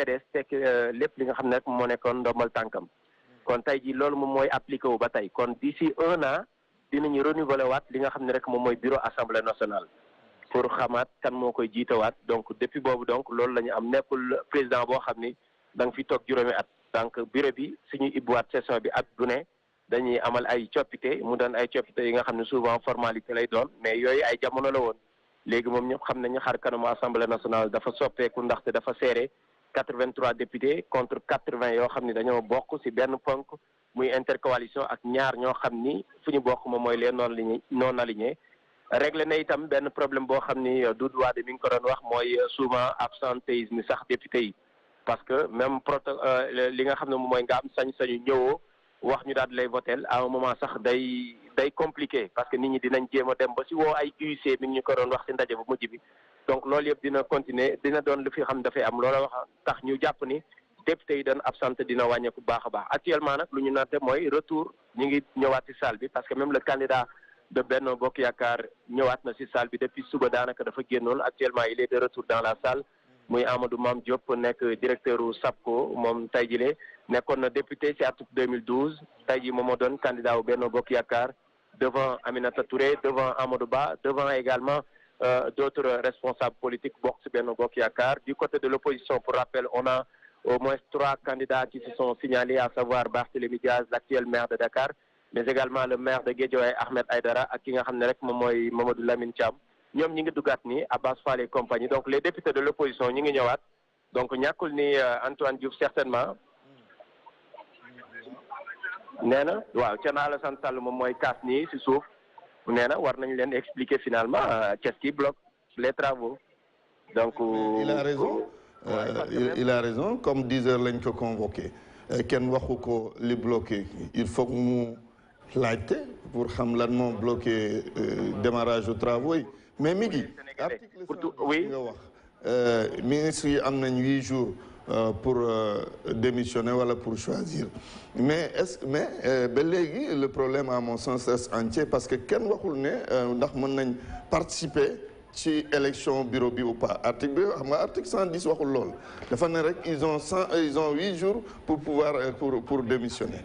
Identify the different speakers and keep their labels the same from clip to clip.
Speaker 1: PDS tekk lépp li nga xam ne rek moo nekkoon ndombal tànkam kon tey ji loolu moom mooy appliqué wu ba tey kon d'ici 1 an dinañu renouveler waat li nga xam ne rek moom mooy bureau assemblée nationale pour xamaat kan moo koy jiitawaat donc depuis boobu donc loolu la ñu am nekkul président boo xam ni da nga fi toog juróomi at donc bureau bi suñuy ibbuwaat session bi at bu ne dañuy amal ay coppite mu doon ay coppite yi nga xam ne souvent formalité lay doon mais yooyu ay jamono la woon léegi moom ñëpp xam nañu xar kanamu assemblée nationale dafa soppeeku ndaxte dafa serré 83 députés contre 80 yoo xam ni dañoo bokk ci benn ponk muy intercoalition ak ñaar ñoo xam ni fu ñu bokk moom mooy les non alignés réglé na itam benn problème boo xam ni Doudou Wade mi ngi ko doon wax mooy souvent absentéisme sax député yi parce que même li nga xam ne moom mooy nga am sañ-sañu ñëwoo wax ñu daal di lay votel à un moment sax day compliqué parce que nit ñi dinañ jéem a dem ba si woo ay UIC mi ngi ñu ko doon wax si ndaje bu mujj bi donc loolu yëpp dina continuer dina doon lu fi xam dafay am loola wax tax ñu jàpp ni député yi doon absenté dina wàññeeku baax a baax actuellement nag lu ñu nante mooy retour ñu ngi ñëwaat si salle bi parce que même le candidat de Benno Bokk Yaakaar ñëwaat na si salle bi depuis suba daanaka dafa génnoon actuellement il est de retour dans la salle muy Amadou Mame Diop nekk directeur u SAPCO moom tey jii nekkoon na député ci atum 2012 tey jii moom moo doon candidat wu Benno Bokk Yaakaar devant Aminata Touré devant Amadou Ba devant également d'autres responsables politiques bokk ci Benno Bokk Yaakaar du côté de l'opposition pour rappel on a au moins 3 candidats qui se sont signalés à savoir Barthélémy Diaz l'actuel maire de Dakar mais également le maire de Guédiawaye Ahmed Aïdara ak ki nga xam ne rek moom mooy Mamadou Lamine Thiam ñoom ñi ngi duggaat ni Abbas Fall et compagnie donc les députés de l'opposition ñi ngi ñëwaat donc ñàkkul ni Antoine Diouf certainement nee na waaw Thierno Alassane Sall moom mooy kaas nii si suuf nee na war nañ leen expliquer finalement qu'est-ce qui bloque les travaux donc
Speaker 2: il a raison il a raison comme 10 heures lañ ko convoqué kenn waxu ko li bloqué il faut que mu laajte pour xam lan moo bloqué démarrage aux travaux yi mais mi ngi article 110
Speaker 1: oui
Speaker 2: nga wax ministre yi am nañ 8 jours pour démissionner wala pour choisir mais ba léegi le problème à mon sens reste entier parce que kenn waxul ne ndax mën nañ participer ci élection bureau bi ou pas article bi xam nga article 110 waxul lool dafa ne rek ils ont 8 jours pour pouvoir pour démissionner.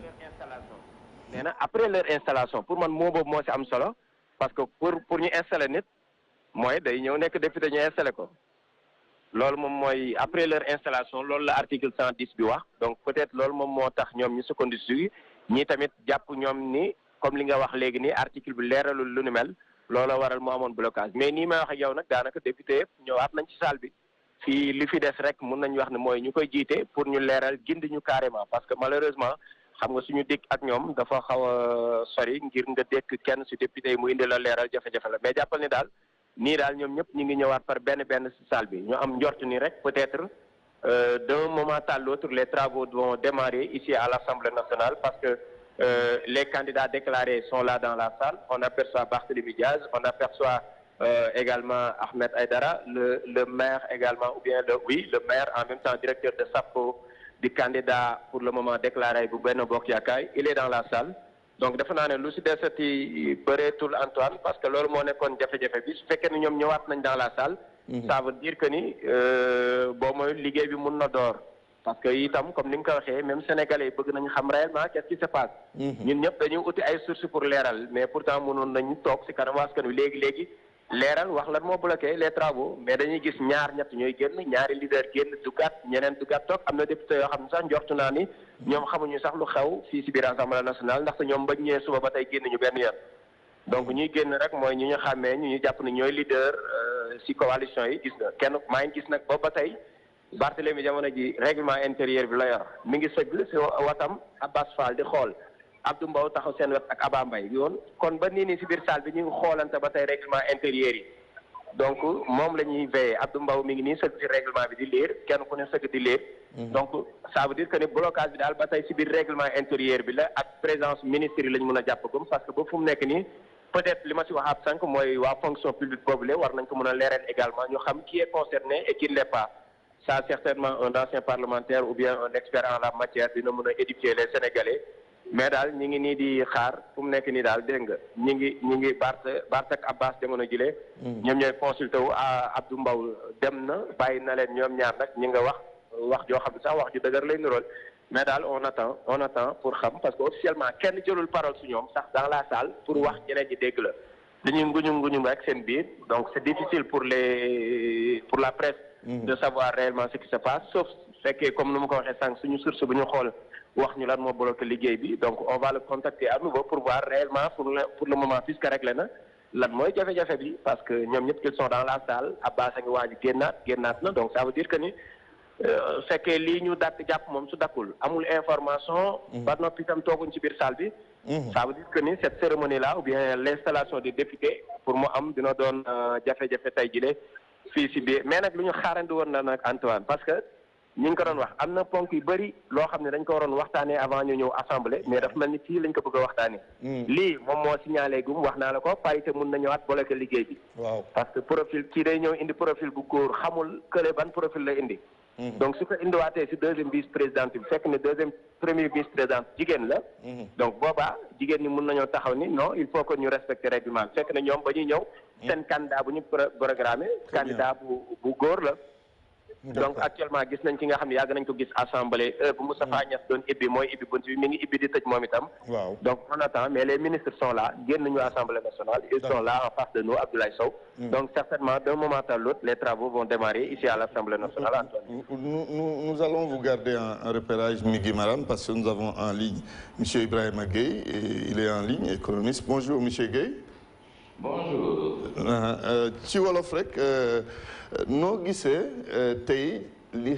Speaker 1: nee na après leur installation pour man moo boobu moo ci am solo parce que pour ñu installer nit mooy day ñëw nekk député ñu installer ko loolu moom mooy après leur installation loolu la article 110 bi wax donc peut-être loolu moom moo tax ñoom ñu sukkandiku ñii tamit jàpp ñoom ni comme li nga wax léegi ni article bi leeralul lu ni mel looloo waral mu amoon blocage mais nii may wax ak yow nag daanaka député yëpp ñëwaat nañ ci salle bi fii li fi des rek mun nañu wax ne mooy ñu koy jiite pour ñu leeral gindi ñu carrément parce que malheureusement xam nga suñu dikk ak ñoom dafa xaw a sori ngir nga dékk kenn si député yi mu indi la leeral jafe-jafe la mais jàppal ni daal nii daal ñoom ñëpp ñu ngi ñëwaat par benn si salle bi ñu am njort ni rek peut-être d'un moment à l'autre les travaux vont démarrer ici à l'Assemblée nationale parce que les candidats déclarés sont là dans la salle on aperçoit Barthélémy Diaz on aperçoit également Ahmed Aïdara le maire également ou bien le maire en même temps directeur de SAPCO di candidat pour le moment déclaré bu Benno Bokk Yaakaar il est dans la salle donc defe naa ne lu si desati bëreetul Antoine parce que loolu moo nekkoon jafe-jafe bi su fekkee ni ñoom ñëwaat nañ dans la salle ça veut dire que ni boo mooy liggéey bi mun na door parce que itam comme ni nga ko waxee même sénégalais yi bëgg nañu xam réellement qu'est-ce qui se passe ñun ñëpp dañuy uti ay sources pour leeral mais pourtant mënoon nañu toog si kanam askan wi léegi leeral wax lan moo bloqué les travaux mais dañuy gis ñett ñooy génn ñaari leader génn dugaat ñeneen dugaat toog am na député yoo xam ne sax njortu naa ni ñoom xamuñu sax lu xew fii si biir Assemblée nationale ndaxte ñoom bañ ñëwee suba ba tey génn ñu benn yoon donc ñuy génn rek mooy ñu xàmmee ñu jàpp ne ñooy leader si coalition yi gis nga kenn maa ngi gis nag ba tey Barthélémy jamono ji règlement intérieur bi la yor mi ngi sëgg si watam Abbas Fall di xool Abdou Mbow taxaw seen wet ak Aba Mbaye yoon kon ba nii si biir salle bi ñu ngi xoolante ba tey règlement intérieur yi donc moom la ñuy veillé Abdou Mbow mi ngi nii sëgg si règlement bi di lire kenn ku ne sëgg di lire donc ça veut dire que ni blocage bi daal ba tey si biir règlement intérieur bi la ak présence ministre yi la ñu mën a jàppagum parce que ba fu mu nekk nii peut-être li ma si waxaat sànq mooy waa fonction publique boobule war nañ ko mën a leeral également ñu xam qui est concerné et qui ne l'est pas ça certainement un ancien parlementaire ou bien un expert en la matière dina mën a éduquer les Sénégalais mais daal ñi ngi nii di xaar fu mu nekk nii daal dégg nga ñi ngi Bart ak Abbas jamono jile ñoom ñooy consulté wu Abdou Mbow dem na bàyyi na leen ñoom ñaar nag ñi nga wax wax joo xam ne sax wax ju dëgër lay nirool mais daal on attend pour xam parce que officiellement kenn jëlul parole su ñoom sax dans la salle pour wax ñeneen ñi dégg la dañuy nguñum rek seen biir donc c'est difficile pour la presse de savoir réellement ce qui se passe sauf fekkee comme nu ma ko waxee sànq suñu source bu ñu xool wax ñu lan moo bloqué liggéey bi donc on va le contacter à nouveau pour voir réellement pour le moment puisque réglé na lan mooy jafe-jafe bi parce que ñoom ñëpp ils sont dans la salle Abbas a ngi waaj génnaat na donc ça veut dire que ni fekkee lii ñu jàpp moom su dakkul amul information ba noppi itam tooguñ ci biir salle bi ça veut dire que ni cette cérémonie là ou bien l'installation des députés pour mu am dina doon jafe-jafe tey jile fii si biir mais nag lu ñu xaarandi woon na nag Antoine parce que ñi ngi ko doon wax am na ponk yu bëri loo xam ne dañ ko waroon waxtaanee avant ñu ñëw assemblée mais dafa mel ni fii lañ ko bëgg a waxtaanee lii moom moo signalé gum wax naa la ko parité mun na ñëwaat bloqué liggéey bi
Speaker 2: waaw
Speaker 1: parce que profil kii day ñëw indi profil bu góor xamul kële ban profil la indi donc su ko indiwaatee si deuxième vice présidente bi fekk ne premier vice présidente jigéen la donc boobaa jigéen ñi mun nañoo taxaw ni non il faut que ñu respecter règlement fekk ne ñoom ba ñuy ñëw seen candidat bu ñu programmé candidat bu góor la donc actuellement gis nañ ki nga xam ne yàgg nañ ko gis assemblée bu Moustapha Niasse doon ibbi mooy ibbi bunt bi mi ngi ibbi di tëj moom itam donc on attend mais les ministres sont là génn nañu assemblée nationale ils sont là en face de nous Abdoulaye Sow donc certainement d'un moment à l'autre les travaux vont démarrer ici à l'Assemblée nationale.
Speaker 2: Nous allons vous garder en repérage Migui Maram parce que nous avons en ligne M. Ibrahima Gueye et il est en ligne économiste. Bonjour M. Gueye.
Speaker 3: Bonjour.
Speaker 2: ci wolof rek noo gisee tey li